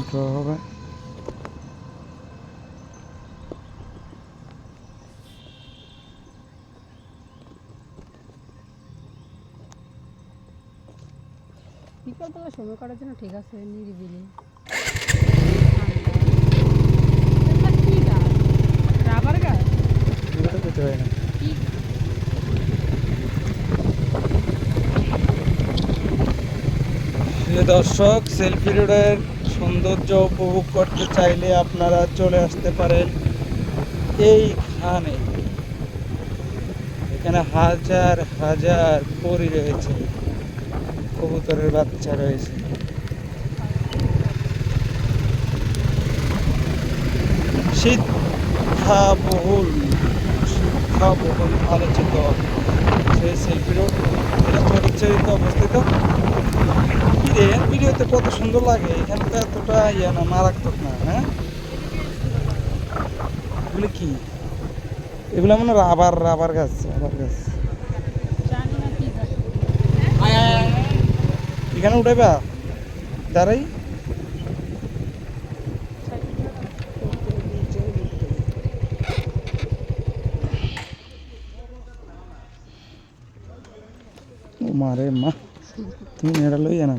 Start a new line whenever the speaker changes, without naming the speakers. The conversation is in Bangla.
ড্র হবে।
বিকালবেলা সময় কাটার জন্য ঠিক আছে, নিরিবিলি। কি গাছ? রাবার গাছ?
এগুলো যেতে হয় না।
কি
প্রিয় দর্শক, সেলফি রোডের সৌন্দর্য উপভোগ করতে চাইলে আপনারা চলে আসতে পারেন এইখানে। এখানে হাজার হাজার পরী রয়েছে, কবুতরের বাচ্চা রয়েছে। শিক্ষাবহুল আলোচিত সেই সেলফি রোড, এটা চরিত্রিত অবস্থিত। কি রে, ভিডিওতে কত সুন্দর লাগে, এখানে তো এতটা ইয়ে না, মারাত্মক না। হ্যাঁ, এগুলো কি? এগুলো মানে রাবার গাছ, রাবার গাছ।
জানি না কি গাছ।
এখানে উঠাইবা দাঁড়াই। ও মারে মা, তুমি এটা লইয়া না।